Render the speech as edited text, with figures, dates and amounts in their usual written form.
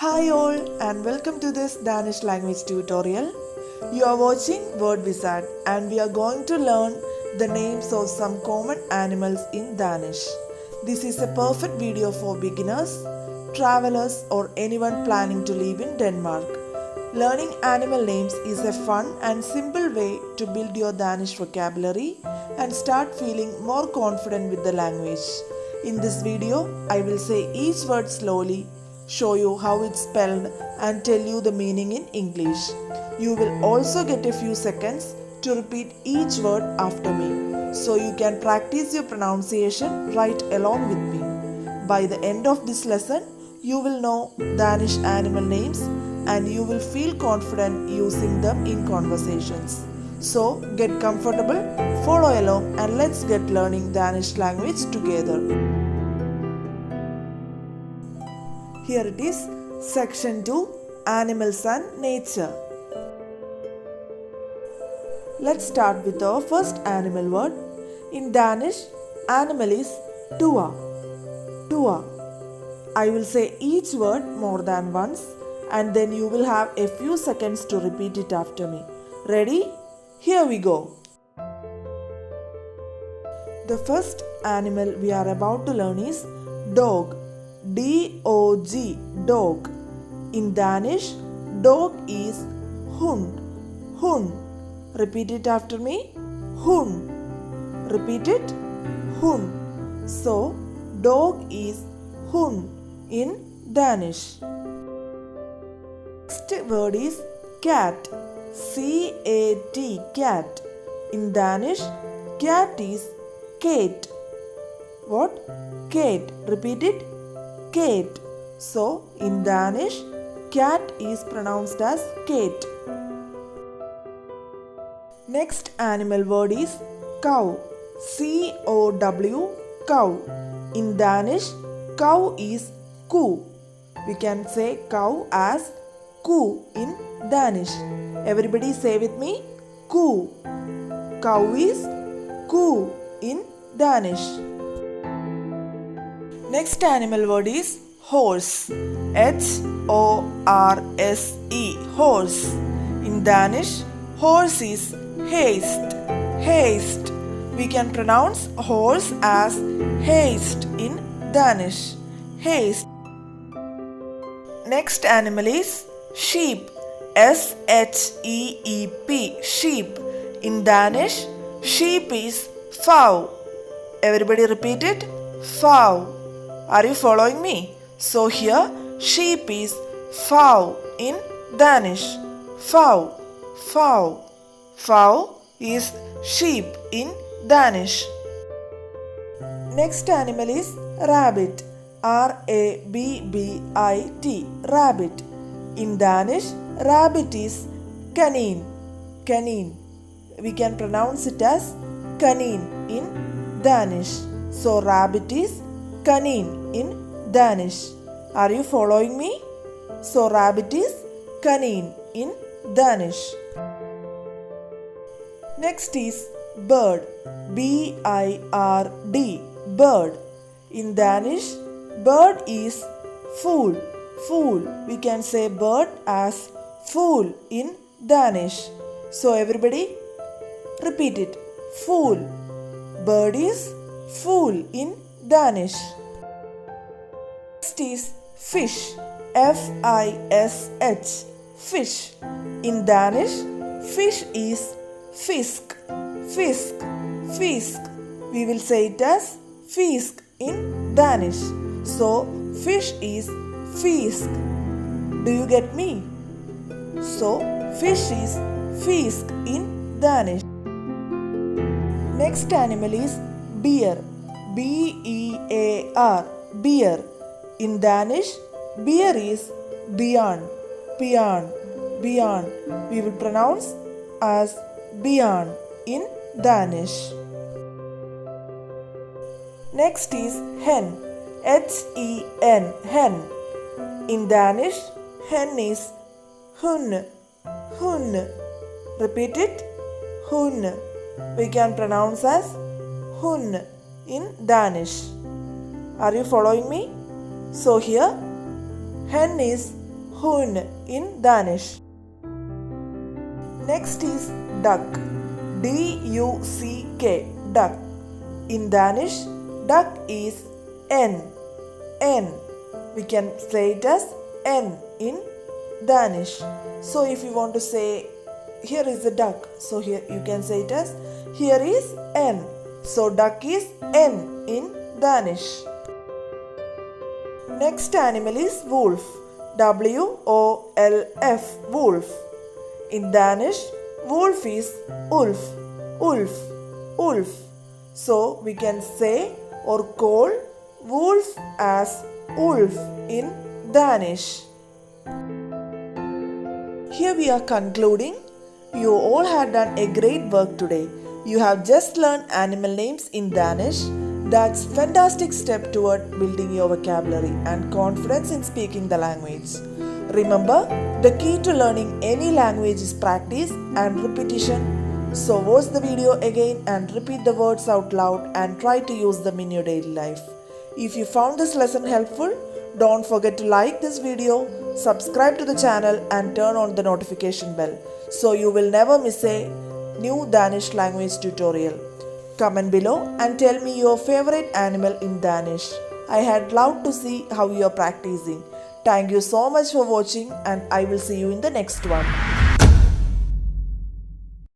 Hi all and welcome to this Danish language tutorial. You are watching Word Wizard and we are going to learn the names of some common animals in Danish. This is a perfect video for beginners, travelers or anyone planning to live in Denmark. Learning animal names is a fun and simple way to build your Danish vocabulary and start feeling more confident with the language. In this video, I will say each word slowly, show you how it's spelled and tell you the meaning in English. You will also get a few seconds to repeat each word after me so you can practice your pronunciation right along with me. By the end of this lesson, you will know Danish animal names and you will feel confident using them in conversations. So get comfortable, follow along and let's get learning Danish language together. Here it is, Section 2, Animals and Nature. Let's start with our first animal word. In Danish, animal is tua. Tua. I will say each word more than once and then you will have a few seconds to repeat it after me. Ready? Here we go. The first animal we are about to learn is dog. D-O-G, dog. In Danish, dog is hund. Hund. Repeat it after me. Hund. Repeat it. Hund. So, dog is hund in Danish. Next word is cat. C-A-T, cat. In Danish, cat is cat. What? Cat. Repeat it. Cat. So, in Danish, cat is pronounced as cat. Next animal word is cow. C-O-W, cow. In Danish, cow is ku. We can say cow as ku in Danish. Everybody say with me, ku. Cow is ku in Danish. Next animal word is horse. H-O-R-S-E, horse. In Danish, horse is hest. Hest. We can pronounce horse as haste in Danish. Haste. Next animal is sheep. S-H-E-E-P, sheep. In Danish, sheep is fow. Everybody repeat it. Fow. Are you following me? So here, sheep is fow in Danish. Fow. Fow. Fow is sheep in Danish. Next animal is rabbit. R-A-B-B-I-T, rabbit. In Danish, rabbit is kanin. Kanin. We can pronounce it as kanin in Danish. So rabbit is kanin in Danish. Are you following me? So rabbit is kanin in Danish. Next is bird. B-I-R-D, bird. In Danish, bird is fool. Fool. We can say bird as fool in Danish. So everybody repeat it. Fool. Bird is fool in Danish. Next is fish. F-I-S-H, fish. In Danish, fish is fisk. Fisk. Fisk. We will say it as fisk in Danish. So, fish is fisk. Do you get me? So, fish is fisk in Danish. Next animal is bear. B-E-A-R, bear. In Danish, bear is bjørn. Bjørn. Bjørn. We will pronounce as bjørn in Danish. Next is hen. H-E-N, hen. In Danish, hen is hund. Hund. Repeat it. Hund. We can pronounce as hund in Danish. Are you following me? So here, hen is hund in Danish. Next is duck. D-U-C-K, duck. In Danish, duck is N. N. We can say it as N in Danish. So if you want to say here is a duck, so here you can say it as here is N. So duck is N in Danish. Next animal is wolf. W-O-L-F, wolf. In Danish, wolf is ulf, ulf, ulf. So we can say or call wolf as ulf in Danish. Here we are concluding. You all had done a great work today. You have just learned animal names in Danish. That's a fantastic step toward building your vocabulary and confidence in speaking the language. Remember, the key to learning any language is practice and repetition. So watch the video again and repeat the words out loud and try to use them in your daily life. If you found this lesson helpful, don't forget to like this video, subscribe to the channel and turn on the notification bell so you will never miss a new Danish language tutorial. Comment below and tell me your favorite animal in Danish. I had loved to see how you are practicing. Thank you so much for watching and I will see you in the next one.